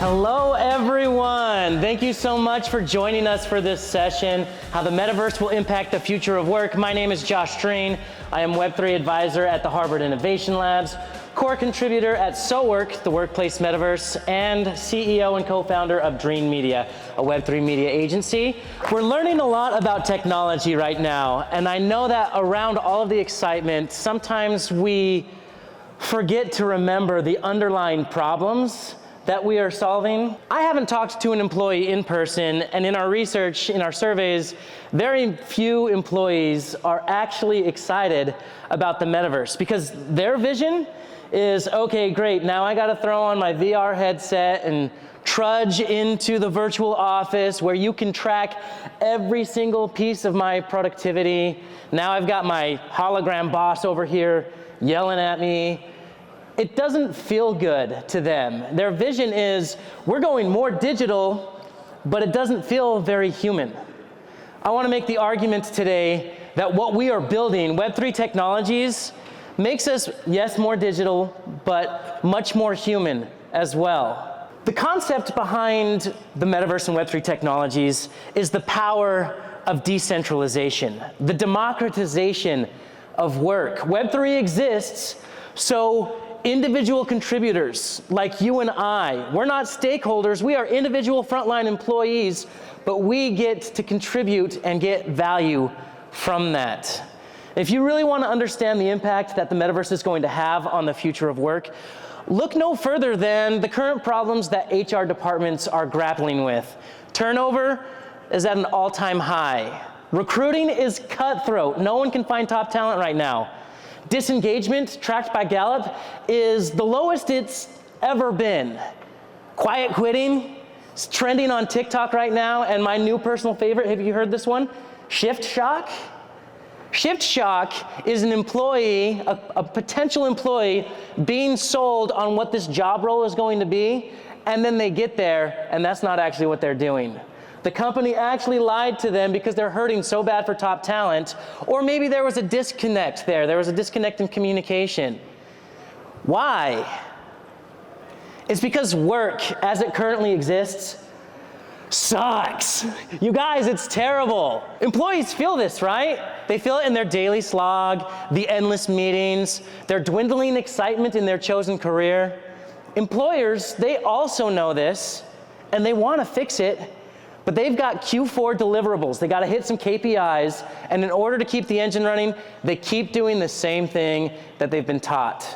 Hello, everyone. Thank you so much for joining us for this session, How the Metaverse Will Impact the Future of Work. My name is Josh Streen. I am Web3 advisor at the Harvard Innovation Labs, core contributor at SoWork, the workplace metaverse, and CEO and co-founder of Dream Media, a Web3 media agency. We're learning a lot about technology right now, and I know that around all of the excitement, sometimes we forget to remember the underlying problems that we are solving. I haven't talked to an employee in person, and in our research, in our surveys, very few employees are actually excited about the metaverse because their vision is, okay, great, now I gotta throw on my VR headset and trudge into the virtual office where you can track every single piece of my productivity. Now I've got my hologram boss over here yelling at me. It doesn't feel good to them. Their vision is, we're going more digital, but it doesn't feel very human. I want to make the argument today that what we are building, Web3 technologies, makes us, yes, more digital, but much more human as well. The concept behind the metaverse and Web3 technologies is the power of decentralization, the democratization of work. Web3 exists so individual contributors like you and I, we're not stakeholders, we are individual frontline employees, but we get to contribute and get value from that. If you really want to understand the impact that the metaverse is going to have on the future of work, look no further than the current problems that HR departments are grappling with. Turnover is at an all-time high. Recruiting is cutthroat. No one can find top talent right now. Disengagement, tracked by Gallup, is the lowest it's ever been. Quiet quitting is trending on TikTok right now, and my new personal favorite, have you heard this one? Shift shock. Shift shock is an employee, a potential employee, being sold on what this job role is going to be, and then they get there, and that's not actually what they're doing. The company actually lied to them because they're hurting so bad for top talent, or maybe there was a disconnect there. There was a disconnect in communication. Why? It's because work, as it currently exists, sucks. You guys, it's terrible. Employees feel this, right? They feel it in their daily slog, the endless meetings, their dwindling excitement in their chosen career. Employers, they also know this, and they want to fix it, but they've got Q4 deliverables. They got to hit some KPIs, and in order to keep the engine running, they keep doing the same thing that they've been taught.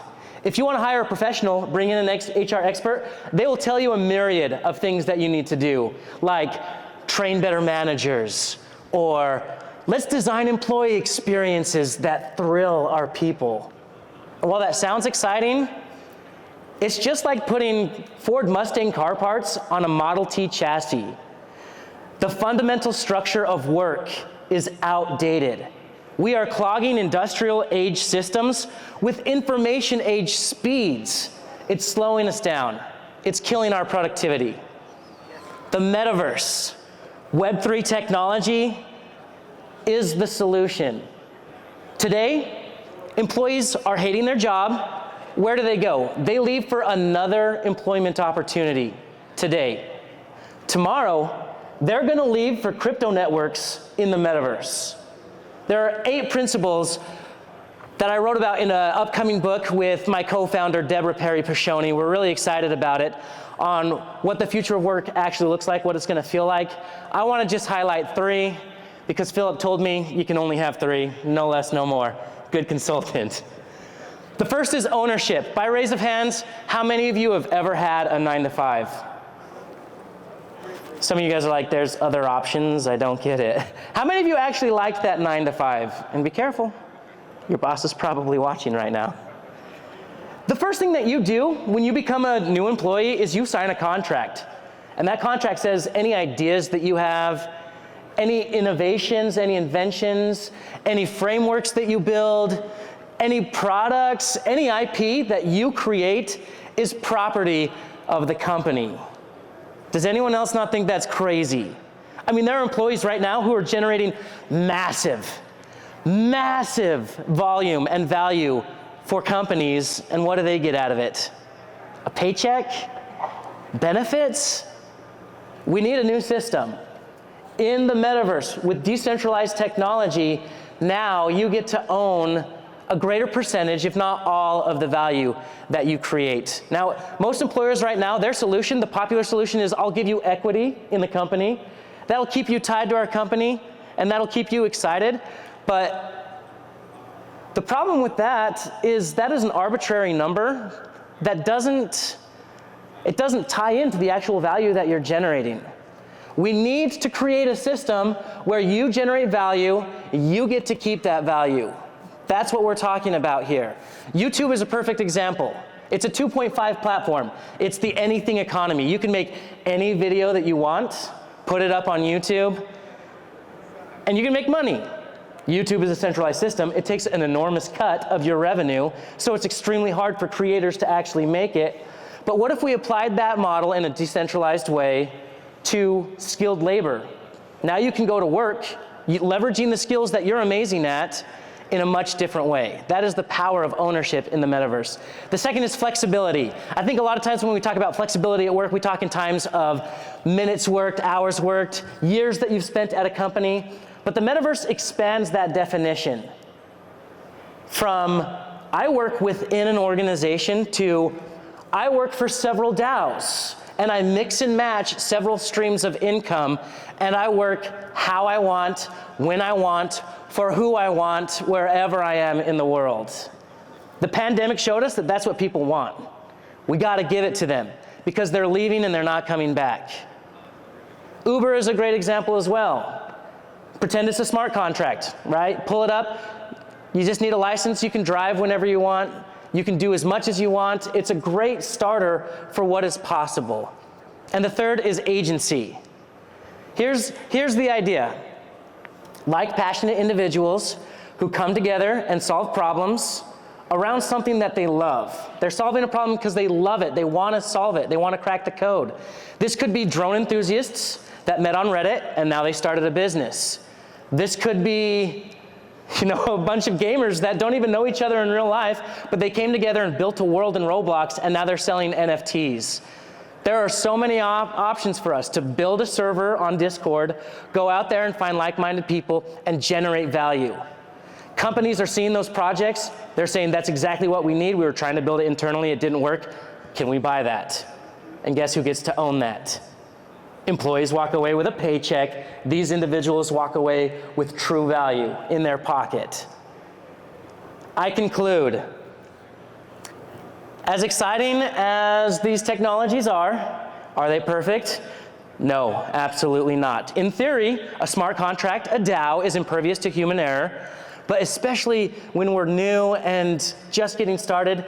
If you want to hire a professional, bring in an HR expert, they will tell you a myriad of things that you need to do, like train better managers, or let's design employee experiences that thrill our people. And while that sounds exciting, it's just like putting Ford Mustang car parts on a Model T chassis. The fundamental structure of work is outdated. We are clogging industrial age systems with information age speeds. It's slowing us down. It's killing our productivity. The metaverse, Web3 technology is the solution. Today, employees are hating their job. Where do they go? They leave for another employment opportunity today. Tomorrow, they're going to leave for crypto networks in the metaverse. There are 8 principles that I wrote about in an upcoming book with my co-founder, Deborah Perry-Pashoni. We're really excited about it, on what the future of work actually looks like, what it's going to feel like. I want to just highlight 3, because Philipp told me you can only have 3, no less, no more. Good consultant. The first is ownership. By raise of hands, how many of you have ever had a 9-to-5? Some of you guys are like, there's other options, I don't get it. How many of you actually liked that 9-to-5? And be careful, your boss is probably watching right now. The first thing that you do when you become a new employee is you sign a contract. And that contract says any ideas that you have, any innovations, any inventions, any frameworks that you build, any products, any IP that you create is property of the company. Does anyone else not think that's crazy? I mean, there are employees right now who are generating massive volume and value for companies, and what do they get out of it? A paycheck? Benefits? We need a new system. In the metaverse, with decentralized technology, now you get to own a greater percentage, if not all, of the value that you create. Now, most employers right now, their solution, the popular solution is, I'll give you equity in the company. That'll keep you tied to our company, and that'll keep you excited. But the problem with that is an arbitrary number that doesn't tie into the actual value that you're generating. We need to create a system where you generate value, you get to keep that value. That's what we're talking about here. YouTube is a perfect example. It's a 2.5 platform. It's the anything economy. You can make any video that you want, put it up on YouTube, and you can make money. YouTube is a centralized system. It takes an enormous cut of your revenue, so it's extremely hard for creators to actually make it. But what if we applied that model in a decentralized way to skilled labor? Now you can go to work, leveraging the skills that you're amazing at in a much different way. That is the power of ownership in the metaverse. The second is flexibility. I think a lot of times when we talk about flexibility at work, we talk in times of minutes worked, hours worked, years that you've spent at a company. But the metaverse expands that definition from I work within an organization to I work for several DAOs, and I mix and match several streams of income, and I work how I want, when I want, for who I want, wherever I am in the world. The pandemic showed us that that's what people want. We gotta give it to them because they're leaving and they're not coming back. Uber is a great example as well. Pretend it's a smart contract, right? Pull it up, you just need a license, you can drive whenever you want, you can do as much as you want. It's a great starter for what is possible. And the third is agency. Here's the idea. Like passionate individuals who come together and solve problems around something that they love. They're solving a problem because they love it. They want to solve it. They want to crack the code. This could be drone enthusiasts that met on Reddit and now they started a business. This could be a bunch of gamers that don't even know each other in real life, but they came together and built a world in Roblox, and now they're selling NFTs. There are so many options for us to build a server on Discord, go out there and find like-minded people, and generate value. Companies are seeing those projects. They're saying, that's exactly what we need. We were trying to build it internally. It didn't work. Can we buy that? And guess who gets to own that? Employees walk away with a paycheck. These individuals walk away with true value in their pocket. I conclude, as exciting as these technologies are they perfect? No, absolutely not. In theory, a smart contract, a DAO, is impervious to human error, but especially when we're new and just getting started,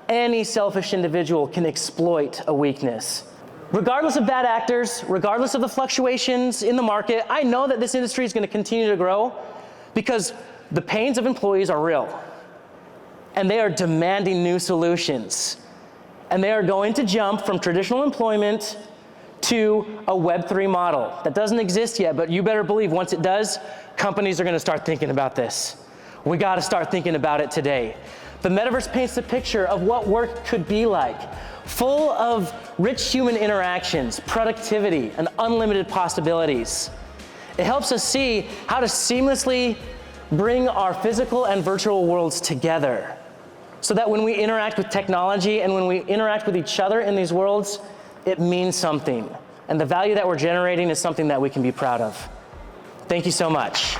any selfish individual can exploit a weakness. Regardless of bad actors, regardless of the fluctuations in the market, I know that this industry is going to continue to grow because the pains of employees are real. And they are demanding new solutions. And they are going to jump from traditional employment to a Web3 model that doesn't exist yet, but you better believe once it does, companies are going to start thinking about this. We got to start thinking about it today. The metaverse paints a picture of what work could be like, full of rich human interactions, productivity, and unlimited possibilities. It helps us see how to seamlessly bring our physical and virtual worlds together so that when we interact with technology and when we interact with each other in these worlds, it means something. And the value that we're generating is something that we can be proud of. Thank you so much.